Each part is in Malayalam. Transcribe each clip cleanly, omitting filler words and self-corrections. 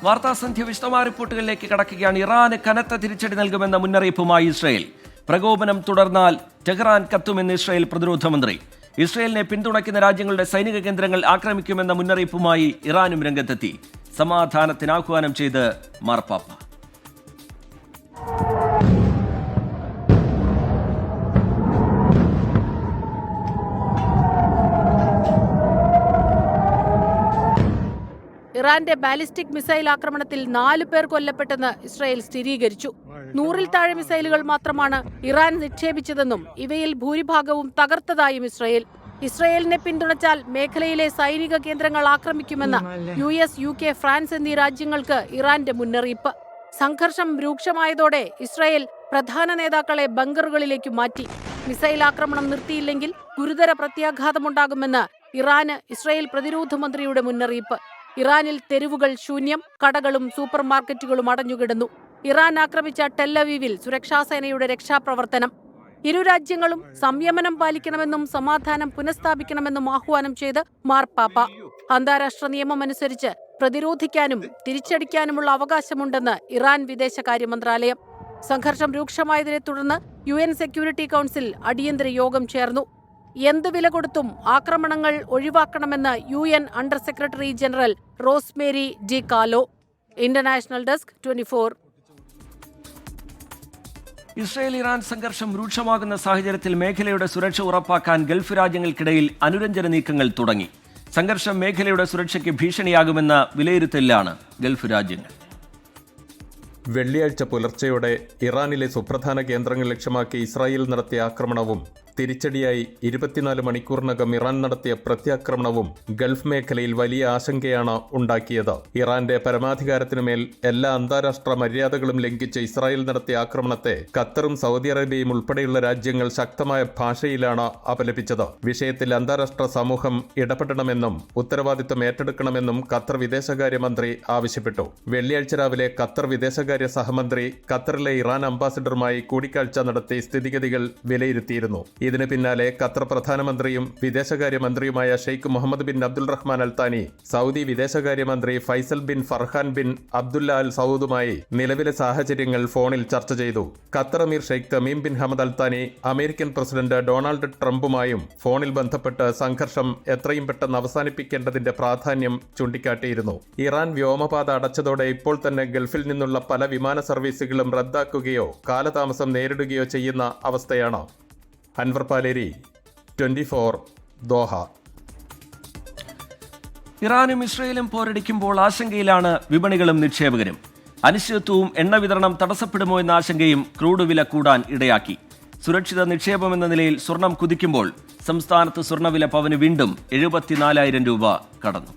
വാർത്താസന്ധ്യ വിശദമായ റിപ്പോർട്ടുകളിലേക്ക് കടക്കുകയാണ്. ഇറാന് കനത്ത തിരിച്ചടി നൽകുമെന്ന മുന്നറിയിപ്പുമായി ഇസ്രയേൽ. പ്രകോപനം തുടർന്നാൽ ടെഹ്റാൻ കത്തുമെന്ന് ഇസ്രയേൽ പ്രതിരോധ മന്ത്രി. ഇസ്രയേലിനെ പിന്തുണയ്ക്കുന്ന രാജ്യങ്ങളുടെ സൈനിക കേന്ദ്രങ്ങൾ ആക്രമിക്കുമെന്ന മുന്നറിയിപ്പുമായി ഇറാനും രംഗത്തെത്തി. സമാധാനത്തിന് ആഹ്വാനം ചെയ്ത് മാർപ്പാപ്പ. ഇറാന്റെ ബാലിസ്റ്റിക് മിസൈൽ ആക്രമണത്തിൽ 4 പേർ കൊല്ലപ്പെട്ടെന്ന് ഇസ്രായേൽ സ്ഥിരീകരിച്ചു. 100-ൽ താഴെ മിസൈലുകൾ മാത്രമാണ് ഇറാൻ നിക്ഷേപിച്ചതെന്നും ഇവയിൽ ഭൂരിഭാഗവും തകർത്തതായും ഇസ്രായേലിനെ പിന്തുണച്ചാൽ മേഖലയിലെ സൈനിക കേന്ദ്രങ്ങൾ ആക്രമിക്കുമെന്ന് US, UK, ഫ്രാൻസ് എന്നീ രാജ്യങ്ങൾക്ക് ഇറാന്റെ മുന്നറിയിപ്പ്. സംഘർഷം രൂക്ഷമായതോടെ ഇസ്രായേൽ പ്രധാന നേതാക്കളെ ബങ്കറുകളിലേക്ക് മാറ്റി. മിസൈൽ ആക്രമണം നിർത്തിയില്ലെങ്കിൽ ഗുരുതര പ്രത്യാഘാതമുണ്ടാകുമെന്ന് ഇറാന് ഇസ്രായേൽ പ്രതിരോധ മന്ത്രിയുടെ മുന്നറിയിപ്പ്. ഇറാനിൽ തെരുവുകൾ ശൂന്യം, കടകളും സൂപ്പർ മാർക്കറ്റുകളും അടഞ്ഞുകിടന്നു. ഇറാൻ ആക്രമിച്ച ടെല്ലവീവിൽ സുരക്ഷാസേനയുടെ രക്ഷാപ്രവർത്തനം. ഇരു രാജ്യങ്ങളും സംയമനം പാലിക്കണമെന്നും സമാധാനം പുനഃസ്ഥാപിക്കണമെന്നും ആഹ്വാനം ചെയ്ത് മാർപ്പാപ്പ. അന്താരാഷ്ട്ര നിയമമനുസരിച്ച് പ്രതിരോധിക്കാനും തിരിച്ചടിക്കാനുമുള്ള അവകാശമുണ്ടെന്ന് ഇറാൻ വിദേശകാര്യ മന്ത്രാലയം. സംഘർഷം രൂക്ഷമായതിനെ തുടർന്ന് UN സെക്യൂരിറ്റി കൗൺസിൽ അടിയന്തര യോഗം ചേർന്നു. എന്ത് വില കൊടുത്തും ആക്രമണങ്ങൾ ഒഴിവാക്കണമെന്ന് UN under secretary general Rosemary DiCarlo. International desk 24. Israel Iran സംഘർഷം രൂക്ഷമാകുന്ന സാഹചര്യത്തിൽ മേഖലയുടെ സുരക്ഷ ഉറപ്പാക്കാൻ ഗൾഫ് രാജ്യങ്ങൾക്കിടയിൽ അനുരഞ്ജന നീക്കങ്ങൾ തുടങ്ങി. സംഘർഷം മേഖലയുടെ സുരക്ഷയ്ക്ക് ഭീഷണിയാകുമെന്ന വിലയിരുത്തലിലാണ് ഗൾഫ് രാജ്യങ്ങൾ. വെള്ളിയാഴ്ച പുലർച്ചെയോടെ ഇറാനിലെ സുപ്രധാന കേന്ദ്രങ്ങൾ ലക്ഷ്യമാക്കി ഇസ്രായേൽ നടത്തിയ ആക്രമണവും തിരിച്ചടിയായി 24 മണിക്കൂറിനകം ഇറാൻ നടത്തിയ പ്രത്യാക്രമണവും ഗൾഫ് മേഖലയിൽ വലിയ ആശങ്കയാണ് ഉണ്ടാക്കിയത്. ഇറാന്റെ പരമാധികാരത്തിനുമേൽ എല്ലാ അന്താരാഷ്ട്ര മര്യാദകളും ലംഘിച്ച് ഇസ്രായേൽ നടത്തിയ ആക്രമണത്തെ ഖത്തറും സൗദി അറേബ്യയും ഉൾപ്പെടെയുള്ള രാജ്യങ്ങൾ ശക്തമായ ഭാഷയിലാണ് അപലപിച്ചത്. വിഷയത്തിൽ അന്താരാഷ്ട്ര സമൂഹം ഇടപെടണമെന്നും ഉത്തരവാദിത്തം ഏറ്റെടുക്കണമെന്നും ഖത്തർ വിദേശകാര്യമന്ത്രി ആവശ്യപ്പെട്ടു. വെള്ളിയാഴ്ച രാവിലെ ഖത്തർ വിദേശകാര്യ സഹമന്ത്രി ഖത്തറിലെ ഇറാൻ അംബാസിഡറുമായി കൂടിക്കാഴ്ച നടത്തി സ്ഥിതിഗതികൾ വിലയിരുത്തിയിരുന്നു. ഇതിന് പിന്നാലെ ഖത്തർ പ്രധാനമന്ത്രിയും വിദേശകാര്യമന്ത്രിയുമായ Sheikh Mohammed bin Abdul Rahman Al Thani Saudi വിദേശകാര്യമന്ത്രി Faisal bin Farhan bin Abdullah Al സൗദുമായി നിലവിലെ സാഹചര്യങ്ങൾ ഫോണിൽ ചർച്ച ചെയ്തു. ഖത്തർ അമീർ Sheikh Tamim bin Hamad Al Thani American president Donald ട്രംപുമായും ഫോണിൽ ബന്ധപ്പെട്ട് സംഘർഷം എത്രയും പെട്ടെന്ന് അവസാനിപ്പിക്കേണ്ടതിന്റെ പ്രാധാന്യം ചൂണ്ടിക്കാട്ടിയിരുന്നു. ഇറാൻ വ്യോമപാത അടച്ചതോടെ ഇപ്പോൾ തന്നെ ഗൾഫിൽ നിന്നുള്ള പല വിമാന സർവീസുകളും റദ്ദാക്കുകയോ കാലതാമസം നേരിടുകയോ ചെയ്യുന്ന അവസ്ഥയാണ്. അൻവർ പാലേരി, 24, ദോഹ. ഇറാനും ഇസ്രയേലും പോരടിക്കുമ്പോൾ ആശങ്കയിലാണ് വിപണികളും നിക്ഷേപകരും. അനിശ്ചിതത്വവും എണ്ണ വിതരണം തടസ്സപ്പെടുമോ എന്ന ആശങ്കയും ക്രൂഡ് വില കൂടാൻ ഇടയാക്കി. സുരക്ഷിത നിക്ഷേപമെന്ന നിലയിൽ സ്വർണം കുതിക്കുമ്പോൾ സംസ്ഥാനത്ത് സ്വർണ്ണവില പവന് വീണ്ടും 74,000 രൂപ കടന്നു.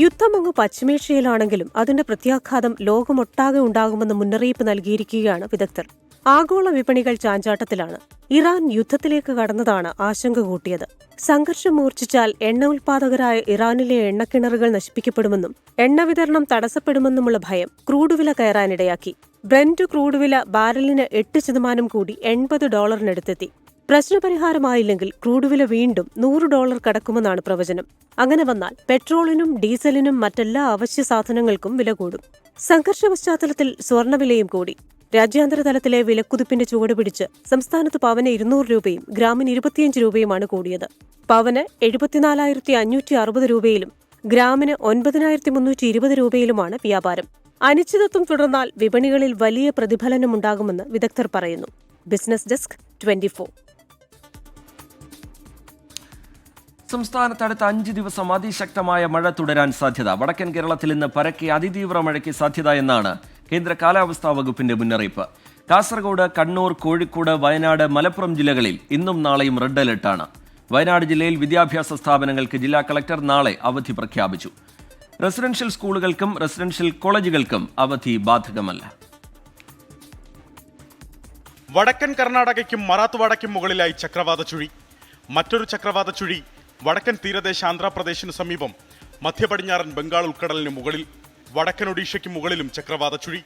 യുദ്ധമങ്ങ് പശ്ചിമേഷ്യയിലാണെങ്കിലും അതിന്റെ പ്രത്യാഘാതം ലോകമൊട്ടാകെ ഉണ്ടാകുമെന്ന് മുന്നറിയിപ്പ് നൽകിയിരിക്കുകയാണ് വിദഗ്ധർ. ആഗോള വിപണികൾ ചാഞ്ചാട്ടത്തിലാണ്. ഇറാൻ യുദ്ധത്തിലേക്ക് കടന്നതാണ് ആശങ്ക കൂട്ടിയത്. സംഘർഷം മൂർച്ഛിച്ചാൽ എണ്ണ ഉൽപാദകരായ ഇറാനിലെ എണ്ണക്കിണറുകൾ നശിപ്പിക്കപ്പെടുമെന്നും എണ്ണ വിതരണം തടസ്സപ്പെടുമെന്നുമുള്ള ഭയം ക്രൂഡ് വില കയറാനിടയാക്കി. ബ്രെന്റ് ക്രൂഡ് വില ബാരലിന് 8% കൂടി $80 പ്രശ്നപരിഹാരമായില്ലെങ്കിൽ ക്രൂഡ് വില വീണ്ടും $100 കടക്കുമെന്നാണ് പ്രവചനം. അങ്ങനെ വന്നാൽ പെട്രോളിനും ഡീസലിനും മറ്റെല്ലാ അവശ്യ സാധനങ്ങൾക്കും വില കൂടും. സംഘർഷ പശ്ചാത്തലത്തിൽ സ്വർണ്ണവിലയും കൂടി. രാജ്യാന്തര തലത്തിലെ വിലക്കുതിപ്പിന്റെ ചുവട് പിടിച്ച് സംസ്ഥാനത്ത് പവന് 200 രൂപയും ഗ്രാമിന് 25 രൂപയുമാണ് കൂടിയത്. പവന് 74,560 രൂപയിലും ഗ്രാമിന് 9,320 രൂപയിലുമാണ് വ്യാപാരം. അനിശ്ചിതത്വം തുടർന്നാൽ വിപണികളിൽ വലിയ പ്രതിഫലനമുണ്ടാകുമെന്ന് വിദഗ്ധർ പറയുന്നു. Business desk 24. സംസ്ഥാനത്ത് അടുത്ത 5 ദിവസം അതിശക്തമായ മഴ തുടരാൻ സാധ്യത. വടക്കൻ കേരളത്തിൽ ഇന്ന് പരക്കെ അതിതീവ്ര മഴയ്ക്ക് സാധ്യത എന്നാണ് കേന്ദ്ര കാലാവസ്ഥാ വകുപ്പിന്റെ മുന്നറിയിപ്പ്. കാസർഗോഡ്, കണ്ണൂർ, കോഴിക്കോട്, വയനാട്, മലപ്പുറം ജില്ലകളിൽ ഇന്നും നാളെയും റെഡ് അലർട്ടാണ്. വയനാട് ജില്ലയിൽ വിദ്യാഭ്യാസ സ്ഥാപനങ്ങൾക്ക് ജില്ലാ കളക്ടർ നാളെ അവധി പ്രഖ്യാപിച്ചു. റെസിഡൻഷ്യൽ സ്കൂളുകൾക്കും റെസിഡൻഷ്യൽ കോളേജുകൾക്കും അവധി ബാധകമല്ല. വടക്കൻ കർണാടകയ്ക്കും മറാത്ത്വാഡയ്ക്കും മുകളിലായി ചക്രവാത ചുഴി. മറ്റൊരു ചക്രവാത ചുഴി വടക്കൻ തീരദേശ ആന്ധ്രാപ്രദേശിനു സമീപം മധ്യപടിഞ്ഞാറൻ ബംഗാൾ ഉൾക്കടലിന് മുകളിൽ. വടക്കൻ ഒഡീഷയ്ക്ക് മുകളിലും ചക്രവാത ചുഴി.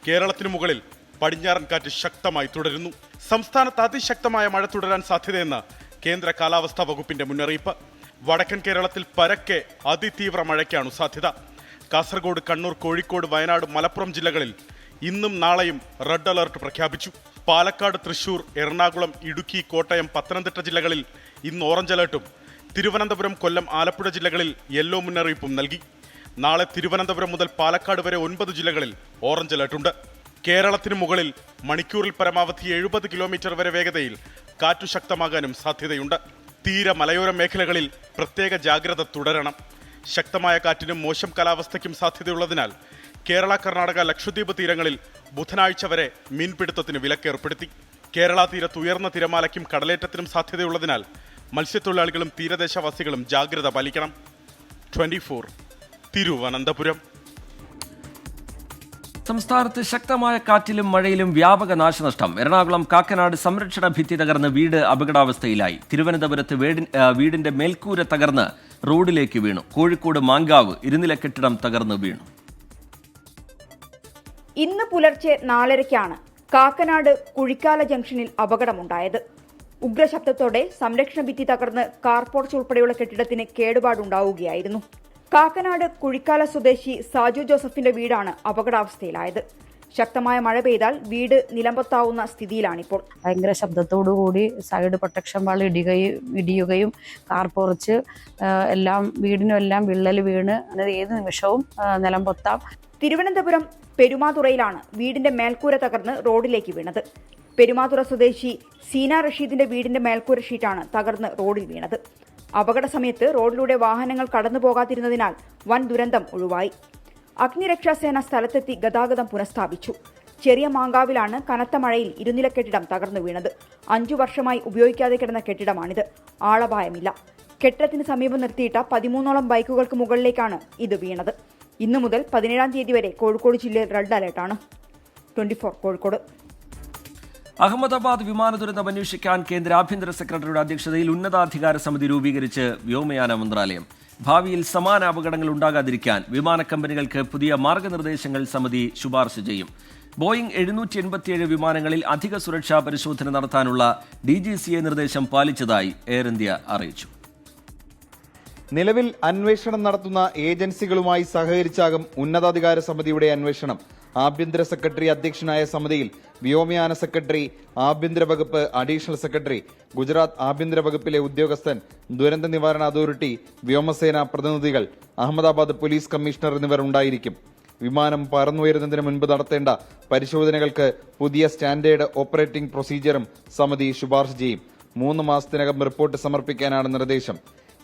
കേരളത്തിനു മുകളിൽ പടിഞ്ഞാറൻ കാറ്റ് ശക്തമായി തുടരുന്നു. സംസ്ഥാനത്ത് അതിശക്തമായ മഴ തുടരാൻ സാധ്യതയെന്ന് കേന്ദ്ര കാലാവസ്ഥാ വകുപ്പിന്റെ മുന്നറിയിപ്പ്. വടക്കൻ കേരളത്തിൽ പരക്കെ അതിതീവ്ര മഴയ്ക്കാണ് സാധ്യത. കാസർഗോഡ്, കണ്ണൂർ, കോഴിക്കോട്, വയനാട്, മലപ്പുറം ജില്ലകളിൽ ഇന്നും നാളെയും റെഡ് അലർട്ട് പ്രഖ്യാപിച്ചു. പാലക്കാട്, തൃശൂർ, എറണാകുളം, ഇടുക്കി, കോട്ടയം, പത്തനംതിട്ട ജില്ലകളിൽ ഇന്ന് ഓറഞ്ച് അലർട്ടും തിരുവനന്തപുരം, കൊല്ലം, ആലപ്പുഴ ജില്ലകളിൽ യെല്ലോ മുന്നറിയിപ്പും നൽകി. നാളെ തിരുവനന്തപുരം മുതൽ പാലക്കാട് വരെ 9 ജില്ലകളിൽ ഓറഞ്ച് അലർട്ടുണ്ട്. കേരളത്തിന് മുകളിൽ മണിക്കൂറിൽ പരമാവധി 70 കിലോമീറ്റർ വരെ വേഗതയിൽ കാറ്റു ശക്തമാകാനും സാധ്യതയുണ്ട്. തീര മലയോര മേഖലകളിൽ പ്രത്യേക ജാഗ്രത തുടരണം. ശക്തമായ കാറ്റിനും മോശം കാലാവസ്ഥയ്ക്കും സാധ്യതയുള്ളതിനാൽ കേരള, കർണാടക, ലക്ഷദ്വീപ് തീരങ്ങളിൽ ബുധനാഴ്ച വരെ മീൻപിടുത്തത്തിന് വിലക്കേർപ്പെടുത്തി. കേരള തീരത്ത് ഉയർന്ന തിരമാലയ്ക്കും കടലേറ്റത്തിനും സാധ്യതയുള്ളതിനാൽ മത്സ്യത്തൊഴിലാളികളും തീരദേശവാസികളും ജാഗ്രത പാലിക്കണം. 24 തിരുവനന്തപുരം. സംസ്ഥാനത്ത് ശക്തമായ കാറ്റിലും മഴയിലും വ്യാപക നാശനഷ്ടം. എറണാകുളം കാക്കനാട് സംരക്ഷണ ഭിത്തി തകർന്ന് വീട് അപകടാവസ്ഥയിലായി. തിരുവനന്തപുരത്ത് വീടിന്റെ മേൽക്കൂര തകർന്ന് റോഡിലേക്ക് വീണു. കോഴിക്കോട് മാങ്കാവ് ഇരുനില കെട്ടിടം തകർന്ന് വീണു. ഇന്ന് പുലർച്ചെ 4:30-ക്കാണ് കാക്കനാട് കുഴിക്കാല ജംഗ്ഷനിൽ അപകടമുണ്ടായത്. ഉഗ്രശബ്ദത്തോടെ സംരക്ഷണ ഭിത്തി തകർന്ന് കാർപോർച്ച് ഉൾപ്പെടെയുള്ള കെട്ടിടത്തിന് കേടുപാടുണ്ടാവുകയായിരുന്നു. കാക്കനാട് കുഴിക്കാല സ്വദേശി സാജു ജോസഫിന്റെ വീടാണ് അപകടാവസ്ഥയിലായത്. ശക്തമായ മഴ പെയ്താൽ വീട് നിലംപൊത്താവുന്ന സ്ഥിതിയിലാണിപ്പോൾ. ഭയങ്കര ശബ്ദത്തോടുകൂടി സൈഡ് പ്രൊട്ടക്ഷൻ വാൾ ഇടിയുകയും കാർപോർച്ച് വീടിനും വിള്ളൽ വീണ് ഏത് നിമിഷവും നിലംപൊത്താം. തിരുവനന്തപുരം പെരുമാതുറയിലാണ് വീടിന്റെ മേൽക്കൂര തകർന്ന് റോഡിലേക്ക് വീണത്. പെരുമാതുറ സ്വദേശി സീന റഷീദിന്റെ വീടിന്റെ മേൽക്കൂര ഷീറ്റാണ് തകർന്ന് റോഡിൽ വീണത്. അപകട സമയത്ത് റോഡിലൂടെ വാഹനങ്ങൾ കടന്നു പോകാതിരുന്നതിനാൽ വൻ ദുരന്തം ഒഴിവായി. അഗ്നിരക്ഷാസേന സ്ഥലത്തെത്തി ഗതാഗതം പുനഃസ്ഥാപിച്ചു. ചെറിയ മാങ്കാവിലാണ് കനത്ത മഴയിൽ ഇരുനില കെട്ടിടം തകർന്നു വീണത്. 5 വർഷമായി ഉപയോഗിക്കാതെ കിടന്ന കെട്ടിടമാണിത്. ആളപായമില്ല. കെട്ടിടത്തിന് സമീപം നിർത്തിയിട്ട 13ഓളം ബൈക്കുകൾക്ക് മുകളിലേക്കാണ് ഇത് വീണത്. ഇന്നു മുതൽ 17-ാം തീയതി വരെ കോഴിക്കോട് ജില്ലയിൽ റെഡ് അലർട്ടാണ്. 24 കോഴിക്കോട്. അഹമ്മദാബാദ് വിമാന ദുരന്തം അന്വേഷിക്കാൻ കേന്ദ്ര ആഭ്യന്തര സെക്രട്ടറിയുടെ അധ്യക്ഷതയിൽ ഉന്നതാധികാര സമിതി രൂപീകരിച്ച് വ്യോമയാന മന്ത്രാലയം. ഭാവിയിൽ സമാന അപകടങ്ങൾ ഉണ്ടാകാതിരിക്കാൻ വിമാന കമ്പനികൾക്ക് പുതിയ മാർഗനിർദ്ദേശങ്ങൾ സമിതി ശുപാർശ ചെയ്യും. ബോയിംഗ് 787 വിമാനങ്ങളിൽ അധിക സുരക്ഷാ പരിശോധന നടത്താനുള്ള DGCA നിർദ്ദേശം പാലിച്ചതായി എയർ ഇന്ത്യ അറിയിച്ചു. നിലവിൽ അന്വേഷണം നടത്തുന്ന ഏജൻസികളുമായി സഹകരിച്ചാകും ഉന്നതാധികാര സമിതിയുടെ അന്വേഷണം. ആഭ്യന്തര സെക്രട്ടറി അധ്യക്ഷനായ സമിതിയിൽ വ്യോമയാന സെക്രട്ടറി, ആഭ്യന്തര വകുപ്പ് അഡീഷണൽ സെക്രട്ടറി, ഗുജറാത്ത് ആഭ്യന്തര വകുപ്പിലെ ഉദ്യോഗസ്ഥൻ, ദുരന്ത നിവാരണ അതോറിറ്റി, വ്യോമസേന പ്രതിനിധികൾ, അഹമ്മദാബാദ് പോലീസ് കമ്മീഷണർ എന്നിവർ ഉണ്ടായിരിക്കും. വിമാനം പറന്നുയരുന്നതിന് മുൻപ് നടത്തേണ്ട പരിശോധനകൾക്ക് പുതിയ സ്റ്റാൻഡേർഡ് ഓപ്പറേറ്റിംഗ് പ്രൊസീജിയറും സമിതി ശുപാർശ ചെയ്യും. 3 മാസത്തിനകം റിപ്പോർട്ട് സമർപ്പിക്കാനാണ് നിർദ്ദേശം.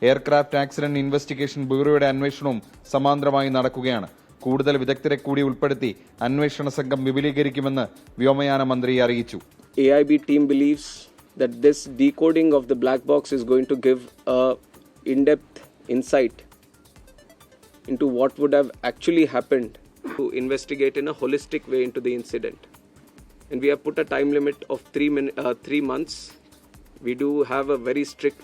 എയർക്രാഫ്റ്റ് ആക്സിഡന്റ് ഇൻവെസ്റ്റിഗേഷൻ ബ്യൂറോയുടെ അന്വേഷണവും സമാന്തരമായി നടക്കുകയാണ്. കൂടുതൽ വിദഗ്ധരെ കൂടി ഉൾപ്പെടുത്തി അന്വേഷണ സംഘം വിപുലീകരിക്കുമെന്ന് വ്യോമയാന മന്ത്രി അറിയിച്ചു. AIB team believes that this decoding of the black box is going to give a in-depth insight into what would have actually happened, to investigate in a holistic way into the incident. And we have put a time limit of 3 months. We do have a very strict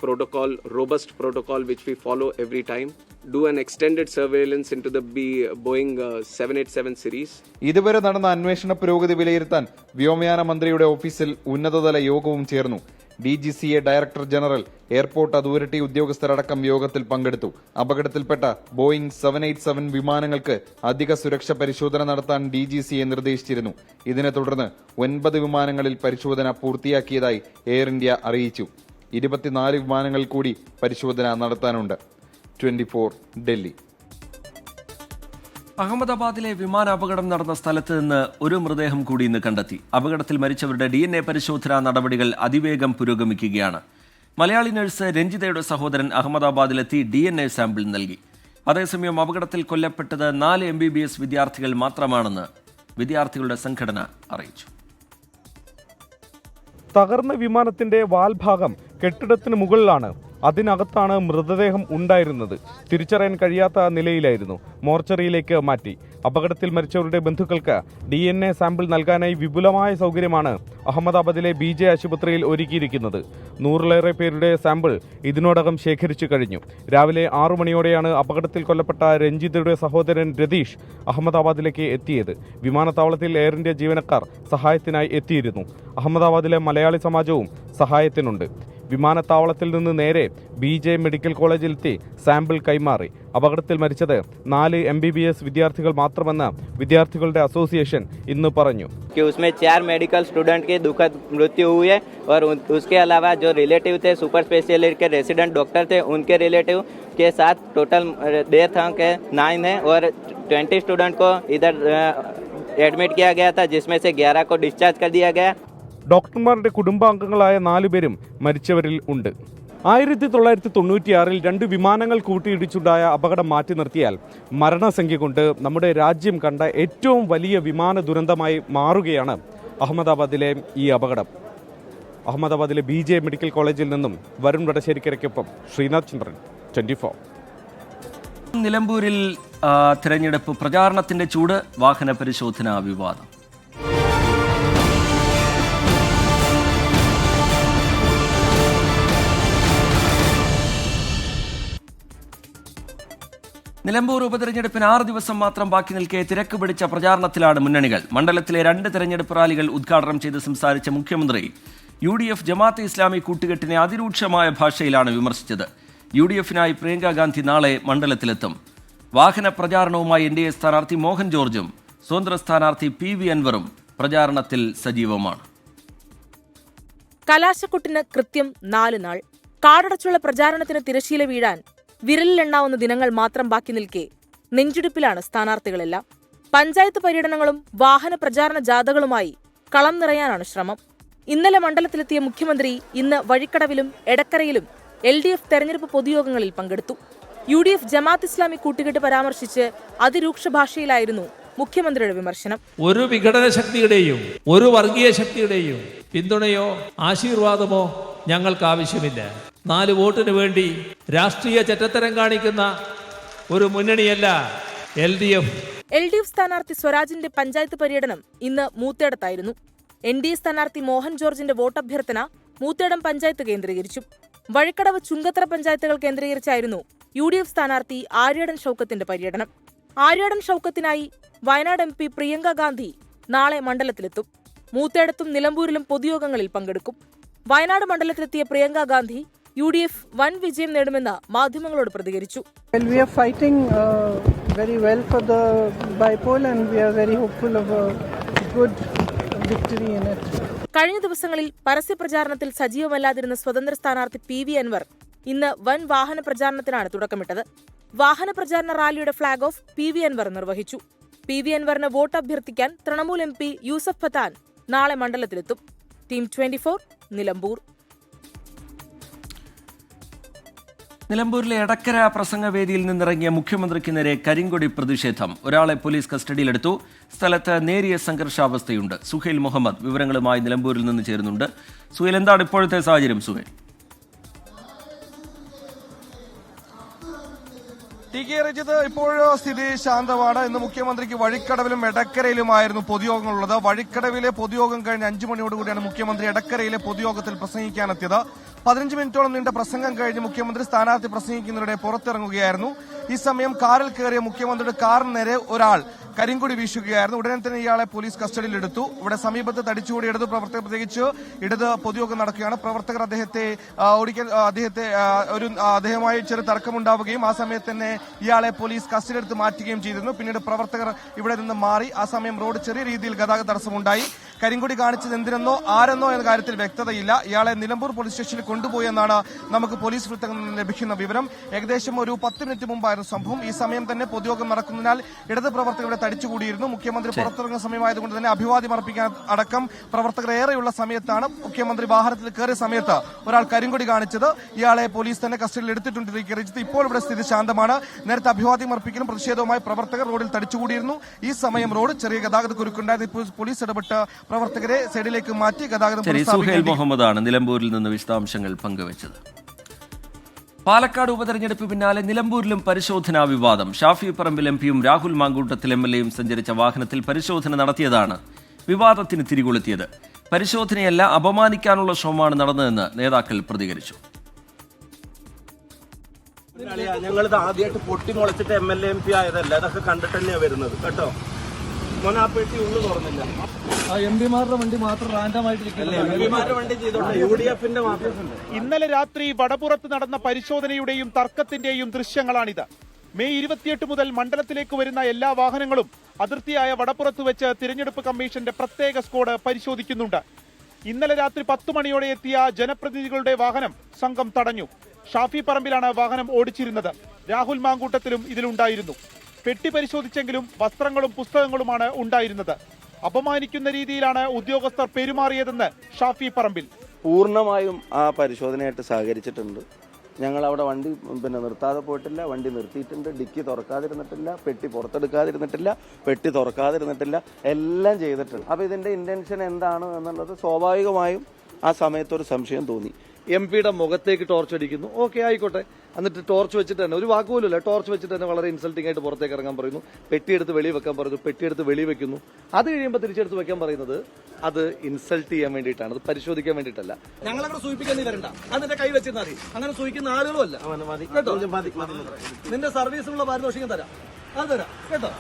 protocol, robust protocol, which we follow every time. Do an extended surveillance into the Boeing 787 series. ഇതുവരെ നടന്ന അന്വേഷണ പുരോഗതി വിലയിരുത്താൻ വ്യോമയാന മന്ത്രിയുടെ ഓഫീസിൽ ഉന്നതതല യോഗവും ചേർന്നു. DGCA director general, airport authority ഉദ്യോഗസ്ഥരടക്കം യോഗത്തിൽ പങ്കെടുത്തു. അപകടത്തിൽപ്പെട്ട ബോയിംഗ് 787 വിമാനങ്ങൾക്ക് അധിക സുരക്ഷ പരിശോധന നടത്താൻ DGCA നിർദ്ദേശിച്ചിരുന്നു. ഇതിനെ തുടർന്ന് 9 വിമാനങ്ങളിൽ പരിശോധന പൂർത്തിയാക്കിയതായി എയർ ഇന്ത്യ അറിയിച്ചു. 24 വിമാനങ്ങളിൽ കൂടി പരിശോധന നടത്താനുണ്ട്. 24 ഡൽഹി. അഹമ്മദാബാദിലെ വിമാനാപകടം നടന്ന സ്ഥലത്ത് നിന്ന് ഒരു മൃതദേഹം കൂടി ഇന്ന് കണ്ടെത്തി. അപകടത്തിൽ മരിച്ചവരുടെ DNA പരിശോധനാ നടപടികൾ അതിവേഗം പുരോഗമിക്കുകയാണ്. മലയാളി നഴ്സ് രഞ്ജിതയുടെ സഹോദരൻ അഹമ്മദാബാദിലെത്തി DNA സാമ്പിൾ നൽകി. അതേസമയം അപകടത്തിൽ കൊല്ലപ്പെട്ടത് 4 MBBS വിദ്യാർത്ഥികൾ മാത്രമാണെന്ന് വിദ്യാർത്ഥികളുടെ സംഘടന അറിയിച്ചു. തകർന്ന വിമാനത്തിന്റെ വാൽഭാഗം കെട്ടിടത്തിന് മുകളിലാണ്. അതിനകത്താണ് മൃതദേഹം ഉണ്ടായിരുന്നത്. തിരിച്ചറിയാൻ കഴിയാത്ത നിലയിലായിരുന്നു. മോർച്ചറിയിലേക്ക് മാറ്റി. അപകടത്തിൽ മരിച്ചവരുടെ ബന്ധുക്കൾക്ക് DNA സാമ്പിൾ നൽകാനായി വിപുലമായ സൗകര്യമാണ് അഹമ്മദാബാദിലെ BJ ആശുപത്രിയിൽ ഒരുക്കിയിരിക്കുന്നത്. 100-ലേറെ പേരുടെ സാമ്പിൾ ഇതിനോടകം ശേഖരിച്ചു കഴിഞ്ഞു. രാവിലെ 6 മണിയോടെയാണ് അപകടത്തിൽ കൊല്ലപ്പെട്ട രഞ്ജിതയുടെ സഹോദരൻ രതീഷ് അഹമ്മദാബാദിലേക്ക് എത്തിയത്. വിമാനത്താവളത്തിൽ എയർ ഇന്ത്യ ജീവനക്കാർ സഹായത്തിനായി എത്തിയിരുന്നു. അഹമ്മദാബാദിലെ മലയാളി സമാജവും സഹായത്തിനുണ്ട്. വിമാനത്താവളത്തിൽ നിന്ന് നേരെ BJ മെഡിക്കൽ കോളേജിലെത്തി സാമ്പിൾ കൈമാറി. അപകടത്തിൽ മരിച്ചത് 4 MBBS വിദ്യാർത്ഥികൾ മാത്രമെന്ന് വിദ്യാർത്ഥികളുടെ അസോസിയേഷൻ ഇന്ന് പറഞ്ഞു. उसमें 4 मेडिकल स्टूडेंट की दुखद मृत्यु हुई है और उसके अलावा जो रिलेटिव थे सुपर स्पेशलिस्ट के रेसिडेंट डॉक्टर थे उनके रिलेटिव के साथ टोटल डेथ के 9 है और 20 स्टूडेंट को इधर एडमिट किया गया था जिसमें से 11 को डिस्चार्ज कर दिया गया. ഡോക്ടർമാരുടെ കുടുംബാംഗങ്ങളായ 4 പേരും മരിച്ചവരിൽ ഉണ്ട്. 1996 2 വിമാനങ്ങൾ കൂട്ടിയിടിച്ചുണ്ടായ അപകടം മാറ്റി നിർത്തിയാൽ മരണസംഖ്യ കൊണ്ട് നമ്മുടെ രാജ്യം കണ്ട ഏറ്റവും വലിയ വിമാന ദുരന്തമായി മാറുകയാണ് അഹമ്മദാബാദിലെ ഈ അപകടം. അഹമ്മദാബാദിലെ BJ മെഡിക്കൽ കോളേജിൽ നിന്നും വരുൺ വടശ്ശേരിക്കരയ്ക്കൊപ്പം ശ്രീനാഥ് ചന്ദ്രൻ, 24. നിലമ്പൂരിൽ തിരഞ്ഞെടുപ്പ് പ്രചാരണത്തിന്റെ ചൂട്, വാഹന പരിശോധനാ വിവാദം. നിലമ്പൂർ ഉപതെരഞ്ഞെടുപ്പിന് 6 ദിവസം മാത്രം ബാക്കി നിൽക്കെ തിരക്ക് പിടിച്ച പ്രചാരണത്തിലാണ് മുന്നണികൾ. മണ്ഡലത്തിലെ 2 തെരഞ്ഞെടുപ്പ് റാലികൾ ഉദ്ഘാടനം ചെയ്ത് സംസാരിച്ച മുഖ്യമന്ത്രി UDF ജമാഅത്തെ ഇസ്ലാമി കൂട്ടുകെട്ടിനെ അതിരൂക്ഷമായ ഭാഷയിലാണ് വിമർശിച്ചത്. UDF-നായി പ്രിയങ്ക ഗാന്ധി നാളെ മണ്ഡലത്തിലെത്തും. വാഹന പ്രചാരണവുമായി NDA സ്ഥാനാർത്ഥി മോഹൻ ജോർജും സ്വതന്ത്ര സ്ഥാനാർത്ഥി PV അൻവറും പ്രചാരണത്തിൽ സജീവമാണ്. കലാശക്കൊട്ടിന് കൃത്യം 4 നാൾ. കാടടച്ചുള്ള പ്രചാരണത്തിന് തിരശ്ശീല വീഴാൻ വിരലിലെണ്ണാവുന്ന ദിനങ്ങൾ മാത്രം ബാക്കി നിൽക്കെ നെഞ്ചിടിപ്പിലാണ് സ്ഥാനാർത്ഥികളെല്ലാം. പഞ്ചായത്ത് പര്യടനങ്ങളും വാഹന പ്രചാരണ ജാഥകളുമായി കളം നിറയാനാണ് ശ്രമം. ഇന്നലെ മണ്ഡലത്തിലെത്തിയ മുഖ്യമന്ത്രി ഇന്ന് വഴിക്കടവിലും എടക്കരയിലും LDF തെരഞ്ഞെടുപ്പ് പൊതുയോഗങ്ങളിൽ പങ്കെടുത്തു. UDF ജമാഅത്ത് ഇസ്ലാമി കൂട്ടുകെട്ട് പരാമർശിച്ച് അതിരൂക്ഷ ഭാഷയിലായിരുന്നു മുഖ്യമന്ത്രിയുടെ വിമർശനം. ഒരു വിഘടന ശക്തിയുടെയും ഒരു വർഗീയ ശക്തിയുടെയും പിന്തുണയോ ആശീർവാദമോ ഞങ്ങൾക്ക് ആവശ്യമില്ല. 4 വോട്ടിന് വേണ്ടി രാഷ്ട്രീയ ചെറ്റത്തരം കാണിക്കുന്ന ഒരു മുന്നണിയല്ല LDF. LDF സ്ഥാനാർത്ഥി സ്വരാജിന്റെ പഞ്ചായത്ത് പര്യടനം ഇന്ന് മൂത്തേടത്തായിരുന്നു. NDA സ്ഥാനാർത്ഥി മോഹൻ ജോർജിന്റെ വോട്ടഭ്യർത്ഥന മൂത്തേടം പഞ്ചായത്ത് കേന്ദ്രീകരിച്ചു. വഴിക്കടവ് ചുങ്കത്തറ പഞ്ചായത്തുകൾ കേന്ദ്രീകരിച്ചായിരുന്നു UDF സ്ഥാനാർത്ഥി ആര്യാടൻ ഷൌക്കത്തിന്റെ പര്യടനം. ആര്യാടൻ ഷൌക്കത്തിനായി വയനാട് MP പ്രിയങ്ക ഗാന്ധി നാളെ മണ്ഡലത്തിലെത്തും. മൂത്തേടത്തും നിലമ്പൂരിലും പൊതുയോഗങ്ങളിൽ പങ്കെടുക്കും. വയനാട് മണ്ഡലത്തിലെത്തിയ പ്രിയങ്ക ഗാന്ധി UDF വൻ വിജയം നേടുമെന്ന് മാധ്യമങ്ങളോട് പ്രതികരിച്ചു. We are fighting very well for the bypoll and we are very hopeful of a good victory in it. കഴിഞ്ഞ ദിവസങ്ങളിൽ പരസ്യപ്രചാരണത്തിൽ സജീവമല്ലാതിരുന്ന സ്വതന്ത്ര സ്ഥാനാർത്ഥി PV അൻവർ ഇന്ന് വൻ വാഹന പ്രചാരണത്തിനാണ് തുടക്കമിട്ടത്. വാഹന പ്രചാരണ റാലിയുടെ ഫ്ളാഗ് ഓഫ് PV അൻവർ നിർവഹിച്ചു. PV അൻവറിന് വോട്ട് അഭ്യർത്ഥിക്കാൻ തൃണമൂൽ MP യൂസഫ് പത്താൻ നാളെ മണ്ഡലത്തിലെത്തും. ടീം 24 നിലമ്പൂർ. നിലമ്പൂരിലെ എടക്കര പ്രസംഗവേദിയിൽ നിന്നിറങ്ങിയ മുഖ്യമന്ത്രിക്ക് നേരെ കരിങ്കൊടി പ്രതിഷേധം. ഒരാളെ പോലീസ് കസ്റ്റഡിയിലെടുത്തു. സ്ഥലത്ത് നേരിയ സംഘർഷാവസ്ഥയുണ്ട്. സുഹൈൽ മുഹമ്മദ് വിവരങ്ങളുമായി നിലമ്പൂരിൽ നിന്ന് ചേരുന്നുണ്ട്. സുഹൈൽ, എന്താണ് ഇപ്പോഴത്തെ സാഹചര്യം? സുഹൈൽ. രജിത്, ഇപ്പോഴും സ്ഥിതി ശാന്തമാണ്. ഇന്ന് മുഖ്യമന്ത്രിക്ക് വഴിക്കടവിലും എടക്കരയിലുമായിരുന്നു പൊതുയോഗങ്ങളുള്ളത്. വഴിക്കടവിലെ പൊതുയോഗം കഴിഞ്ഞ് 5 മണിയോടുകൂടിയാണ് മുഖ്യമന്ത്രി എടക്കരയിലെ പൊതുയോഗത്തിൽ പ്രസംഗിക്കാനെത്തിയത്. 15 മിനിറ്റോളം നീണ്ട പ്രസംഗം കഴിഞ്ഞ് മുഖ്യമന്ത്രി സ്ഥാനാർത്ഥി പ്രസംഗിക്കുന്നതിനിടെ പുറത്തിറങ്ങുകയായിരുന്നു. ഈ സമയം കാറിൽ കയറിയ മുഖ്യമന്ത്രിയുടെ കാറിന് നേരെ ഒരാൾ കരിങ്കൊടി വീശുകയായിരുന്നു. ഉടനെ തന്നെ ഇയാളെ പോലീസ് കസ്റ്റഡിയിലെടുത്തു. ഇവിടെ സമീപത്ത് തടിച്ചുകൂടി ഇടത് പ്രവർത്തകർ, പ്രത്യേകിച്ച് ഇടത് പൊതുയോഗം നടക്കുകയാണ്. പ്രവർത്തകർ അദ്ദേഹവുമായി ചെറു തർക്കമുണ്ടാവുകയും ആ സമയത്ത് തന്നെ ഇയാളെ പോലീസ് കസ്റ്റഡിയെടുത്ത് മാറ്റുകയും ചെയ്തിരുന്നു. പിന്നീട് പ്രവർത്തകർ ഇവിടെ നിന്ന് മാറി. ആ സമയം റോഡ് ചെറിയ രീതിയിൽ ഗതാഗത തടസ്സമുണ്ടായി. കരിങ്കൊടി കാണിച്ചത് എന്തിനെന്നോ ആരെന്നോ എന്ന കാര്യത്തിൽ വ്യക്തതയില്ല. ഇയാളെ നിലമ്പൂർ പോലീസ് സ്റ്റേഷനിൽ കൊണ്ടുപോയി എന്നാണ് നമുക്ക് പോലീസ് വൃത്തങ്ങളിൽ നിന്ന് ലഭിക്കുന്ന വിവരം. ഏകദേശം ഒരു 10 മിനിറ്റ് മുമ്പായിരുന്നു സംഭവം. ഈ സമയം തന്നെ പൊതുയോഗം നടക്കുന്നതിനാൽ ഇടത് പ്രവർത്തകരുടെ തടിച്ചുകൂടിയിരുന്നു. മുഖ്യമന്ത്രി പുറത്തിറങ്ങുന്ന സമയമായതുകൊണ്ട് തന്നെ അഭിവാദ്യം അർപ്പിക്കാൻ അടക്കം പ്രവർത്തകർ ഏറെയുള്ള സമയത്താണ് മുഖ്യമന്ത്രി വാഹനത്തിൽ കയറിയ സമയത്ത് ഒരാൾ കരിങ്കൊടി കാണിച്ചത്. ഇയാളെ പോലീസ് തന്നെ കസ്റ്റഡിയിൽ എടുത്തിട്ടുണ്ട്. ഇപ്പോൾ ഇവിടെ സ്ഥിതി ശാന്തമാണ്. നേരത്തെ അഭിവാദ്യം അർപ്പിക്കലും പ്രതിഷേധവുമായി പ്രവർത്തകർ റോഡിൽ തടിച്ചുകൂടിയിരുന്നു. ഈ സമയം റോഡ് ചെറിയ ഗതാഗത കുരുക്കുണ്ടായത്. ഇപ്പോൾ പോലീസ് ഇടപെട്ട് പ്രവർത്തകരെ സൈഡിലേക്ക് മാറ്റി ഗതാഗതം. സുഹൈൽ മുഹമ്മദാണ് നിലമ്പൂരിൽ നിന്ന് വിശദാംശങ്ങൾ പങ്കുവച്ചത്. പാലക്കാട് ഉപതെരഞ്ഞെടുപ്പ് പിന്നാലെ നിലമ്പൂരിലും പരിശോധനാ വിവാദം. ഷാഫി പറമ്പിൽ MPയും രാഹുൽ മാങ്കൂട്ടത്തിൽ MLAയും സഞ്ചരിച്ച വാഹനത്തിൽ പരിശോധന നടത്തിയതാണ് വിവാദത്തിന് തിരികൊളുത്തിയത്. പരിശോധനയല്ല, അപമാനിക്കാനുള്ള ശ്രമമാണ് നടന്നതെന്ന് നേതാക്കൾ പ്രതികരിച്ചു. ഞങ്ങളിത് ആദ്യമായിട്ട് പൊട്ടി മുളച്ചിട്ട് MLA MP ആയതല്ല, അതൊക്കെ കണ്ടിട്ട് തന്നെയാണ് വരുന്നത് കേട്ടോ. ഇന്നലെ രാത്രി വടപുറത്ത് നടന്ന പരിശോധനയുടെയും തർക്കത്തിന്റെയും ദൃശ്യങ്ങളാണിത്. മെയ് 28 മുതൽ മണ്ഡലത്തിലേക്ക് വരുന്ന എല്ലാ വാഹനങ്ങളും അതിർത്തിയായ വടപുറത്ത് വെച്ച് തിരഞ്ഞെടുപ്പ് കമ്മീഷന്റെ പ്രത്യേക സ്ക്വാഡ് പരിശോധിക്കുന്നുണ്ട്. ഇന്നലെ രാത്രി 10 മണിയോടെ എത്തിയ ജനപ്രതിനിധികളുടെ വാഹനം സംഘം തടഞ്ഞു. ഷാഫി പറമ്പിലാണ് വാഹനം ഓടിച്ചിരുന്നത്. രാഹുൽ മാങ്കൂട്ടത്തിലും ഇതിലുണ്ടായിരുന്നു. പെട്ടി പരിശോധിച്ചെങ്കിലും വസ്ത്രങ്ങളും പുസ്തകങ്ങളുമാണ് ഉണ്ടായിരുന്നത്. അപമാനിക്കുന്ന രീതിയിലാണ് ഉദ്യോഗസ്ഥർ പെരുമാറിയതെന്ന് ഷാഫി പറമ്പിൽ. പൂർണ്ണമായും ആ പരിശോധനയായിട്ട് സഹകരിച്ചിട്ടുണ്ട്. ഞങ്ങൾ അവിടെ വണ്ടി നിർത്താതെ പോയിട്ടില്ല, വണ്ടി നിർത്തിയിട്ടുണ്ട്, ഡിക്കി തുറക്കാതിരുന്നിട്ടില്ല, പെട്ടി പുറത്തെടുക്കാതിരുന്നിട്ടില്ല, പെട്ടി തുറക്കാതിരുന്നിട്ടില്ല, എല്ലാം ചെയ്തിട്ടുണ്ട്. അപ്പോൾ ഇതിൻ്റെ ഇൻറ്റൻഷൻ എന്താണ് എന്നുള്ളത് സ്വാഭാവികമായും ആ സമയത്തൊരു സംശയം തോന്നി. MP-യുടെ മുഖത്തേക്ക് ടോർച്ച് അടിക്കുന്നു, ഓക്കെ ആയിക്കോട്ടെ, എന്നിട്ട് ടോർച്ച് വെച്ചിട്ട് തന്നെ ഒരു വാക്കുപോലുമില്ല, ടോർച്ച് വെച്ചിട്ട് തന്നെ വളരെ ഇൻസൾട്ടിംഗ് ആയിട്ട് പുറത്തേക്ക് ഇറങ്ങാൻ പറയുന്നു. പെട്ടിയെടുത്ത് വെളി വെക്കാൻ പറയുന്നു, പെട്ടിയെടുത്ത് വെളി വെക്കുന്നു. അത് കഴിയുമ്പോൾ തിരിച്ചെടുത്ത് വെക്കാൻ പറയുന്നത് അത് ഇൻസൾട്ട് ചെയ്യാൻ വേണ്ടിയിട്ടാണ്, അത് പരിശോധിക്കാൻ വേണ്ടിയിട്ടല്ല. ഞങ്ങളങ്ങനെ സൂചിപ്പിക്കാൻ വരണ്ട, അതിന്റെ കൈ വെച്ചിരുന്നാൽ മതി. അങ്ങനെ സൂചിക്കുന്ന ആളുകളുമല്ല കേട്ടോ. നിന്റെ സർവീസിനുള്ള പാരിതോഷികം തരാം, അത് തരാം കേട്ടോ.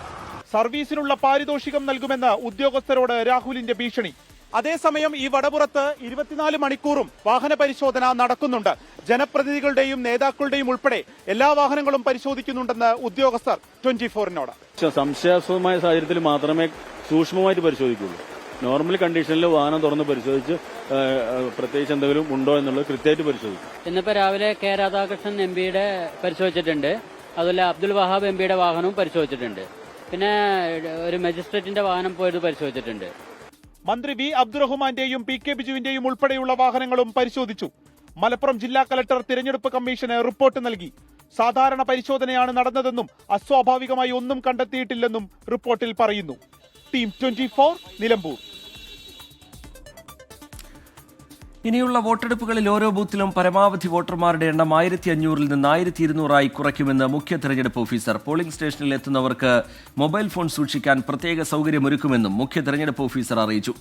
സർവീസിനുള്ള പാരിതോഷികം നൽകുമെന്ന് ഉദ്യോഗസ്ഥരോട് രാഹുലിന്റെ ഭീഷണി. അതേസമയം ഈ വടപുറത്ത് 24 മണിക്കൂറും വാഹന പരിശോധന നടക്കുന്നുണ്ട്. ജനപ്രതിനിധികളുടെയും നേതാക്കളുടെയും ഉൾപ്പെടെ എല്ലാ വാഹനങ്ങളും പരിശോധിക്കുന്നുണ്ടെന്ന് ഉദ്യോഗസ്ഥർ 24-നോട്. സംശയാസ്പദമായ സാഹചര്യത്തിൽ മാത്രമേ സൂക്ഷ്മമായിട്ട് പരിശോധിക്കുള്ളൂ. നോർമൽ കണ്ടീഷനിൽ വാഹനം തുറന്ന് പരിശോധിച്ച് പ്രത്യേകിച്ച് എന്തെങ്കിലും ഉണ്ടോ എന്നുള്ളത് കൃത്യമായിട്ട് പരിശോധിക്കും. ഇന്നിപ്പോൾ രാവിലെ കെ രാധാകൃഷ്ണൻ MP-യുടെ പരിശോധിച്ചിട്ടുണ്ട്. അതുപോലെ അബ്ദുൽ വഹാബ് MP-യുടെ വാഹനവും പരിശോധിച്ചിട്ടുണ്ട്. പിന്നെ ഒരു മജിസ്ട്രേറ്റിന്റെ വാഹനം പോയത് പരിശോധിച്ചിട്ടുണ്ട്. മന്ത്രി വി അബ്ദുറഹ്മാന്റെയും PK ബിജുവിന്റെയും ഉൾപ്പെടെയുള്ള വാഹനങ്ങളും പരിശോധിച്ചു. മലപ്പുറം ജില്ലാ കലക്ടർ തിരഞ്ഞെടുപ്പ് കമ്മീഷന് റിപ്പോർട്ട് നൽകി. സാധാരണ പരിശോധനയാണ് നടന്നതെന്നും അസ്വാഭാവികമായി ഒന്നും കണ്ടെത്തിയിട്ടില്ലെന്നും റിപ്പോർട്ടിൽ പറയുന്നു. ടീം 24 നിലമ്പൂർ. ഇനിയുള്ള വോട്ടെടുപ്പുകളിൽ ഓരോ ബൂത്തിലും പരമാവധി വോട്ടർമാരുടെ എണ്ണം 1500-ൽ നിന്ന് 1200-ആയി കുറയ്ക്കുമെന്ന് മുഖ്യ തെരഞ്ഞെടുപ്പ് ഓഫീസർ. പോളിംഗ് സ്റ്റേഷനിൽ എത്തുന്നവർക്ക് മൊബൈൽ ഫോൺ സൂക്ഷിക്കാൻ പ്രത്യേക സൗകര്യമൊരുക്കുമെന്നും മുഖ്യ തെരഞ്ഞെടുപ്പ് ഓഫീസർ അറിയിച്ചു.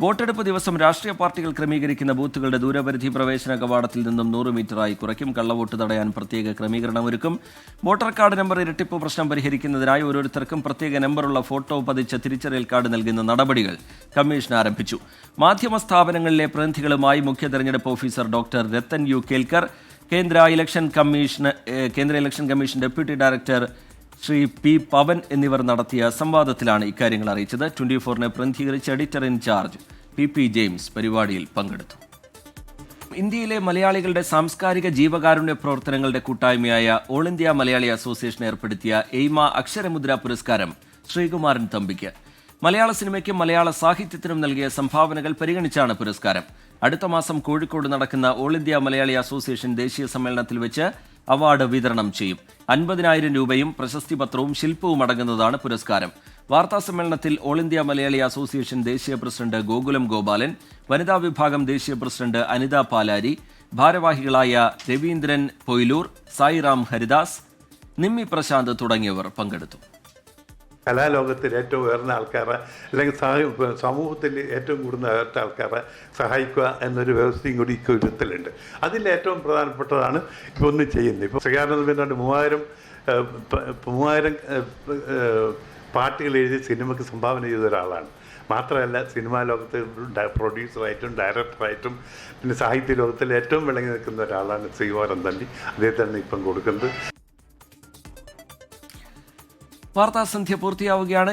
വോട്ടെടുപ്പ് ദിവസം രാഷ്ട്രീയ പാർട്ടികൾ ക്രമീകരിക്കുന്ന ബൂത്തുകളുടെ ദൂരപരിധി പ്രവേശന കവാടത്തിൽ നിന്നും 100 മീറ്ററായി കുറയ്ക്കും. കള്ളവോട്ട് തടയാൻ പ്രത്യേക ക്രമീകരണമൊരുക്കും. വോട്ടർ കാർഡ് നമ്പർ ഇരട്ടിപ്പ് പ്രശ്നം പരിഹരിക്കുന്നതിനായി ഓരോരുത്തർക്കും പ്രത്യേക നമ്പറുള്ള ഫോട്ടോ പതിച്ച തിരിച്ചറിയൽ കാർഡ് നൽകുന്ന നടപടികൾ കമ്മീഷൻ ആരംഭിച്ചു. മാധ്യമ സ്ഥാപനങ്ങളിലെ പ്രതിനിധികളുമായി മുഖ്യ തെരഞ്ഞെടുപ്പ് officer doctor Rattan U Kelkar, കേന്ദ്ര election commission deputy director Shri P. Pavan എന്നിവർ നടത്തിയ സംവാദത്തിലാണ് ഇക്കാര്യങ്ങൾ അറിയിച്ചത്. 24-നെ പ്രതിനിധീകരിച്ച് എഡിറ്റർ ഇൻചാർജ് PP ജെയിംസ് പരിപാടിയിൽ പങ്കെടുത്തു. ഇന്ത്യയിലെ മലയാളികളുടെ സാംസ്കാരിക ജീവകാരുണ്യ പ്രവർത്തനങ്ങളുടെ കൂട്ടായ്മയായ ഓൾ ഇന്ത്യ മലയാളി അസോസിയേഷൻ ഏർപ്പെടുത്തിയ എയ്മ അക്ഷരമുദ്ര പുരസ്കാരം ശ്രീകുമാരൻ തമ്പിക്ക്. മലയാള സിനിമയ്ക്കും മലയാള സാഹിത്യത്തിനും നൽകിയ സംഭാവനകൾ പരിഗണിച്ചാണ് പുരസ്കാരം. അടുത്ത മാസം കോഴിക്കോട് നടക്കുന്ന ഓൾ ഇന്ത്യ മലയാളി അസോസിയേഷൻ ദേശീയ സമ്മേളനത്തിൽ വെച്ച് അവാർഡ് വിതരണം ചെയ്യും. 50,000 രൂപയും പ്രശസ്തി പത്രവും ശില്പവും അടങ്ങുന്നതാണ് പുരസ്കാരം. വാർത്താ സമ്മേളനത്തിൽ ഓൾ ഇന്ത്യ മലയാളി അസോസിയേഷൻ ദേശീയ പ്രസിഡന്റ് ഗോകുലം ഗോപാലൻ, വനിതാ വിഭാഗം ദേശീയ പ്രസിഡന്റ് അനിത പാലാരി, ഭാരവാഹികളായ രവീന്ദ്രൻ പൊയിലൂർ, സായിറാം ഹരിദാസ്, നിമ്മി പ്രശാന്ത് തുടങ്ങിയവർ പങ്കെടുത്തു. കലാലോകത്തിൽ ഏറ്റവും ഉയർന്ന ആൾക്കാരെ അല്ലെങ്കിൽ സമൂഹത്തിൽ ഏറ്റവും കൂടുതൽ ഉയർന്ന ആൾക്കാരെ സഹായിക്കുക എന്നൊരു വ്യവസ്ഥയും കൂടി ഇക്കൊരുത്തിലുണ്ട്. അതിൽ ഏറ്റവും പ്രധാനപ്പെട്ടതാണ് ഇപ്പോൾ ഒന്ന് ചെയ്യുന്നത്. ഇപ്പോൾ ശ്രീകാരണ 3000 പാട്ടുകൾ എഴുതി സിനിമയ്ക്ക് സംഭാവന ചെയ്ത ഒരാളാണ്. മാത്രമല്ല സിനിമാ ലോകത്ത് പ്രൊഡ്യൂസറായിട്ടും ഡയറക്ടറായിട്ടും പിന്നെ സാഹിത്യ ലോകത്തിൽ ഏറ്റവും വിളങ്ങി നിൽക്കുന്ന ഒരാളാണ് ശ്രീകുമാരൻ തമ്പി. അദ്ദേഹത്താണ് ഇപ്പം കൊടുക്കുന്നത്. വാർത്താസന്ധ്യ പൂർത്തിയാവുകയാണ്.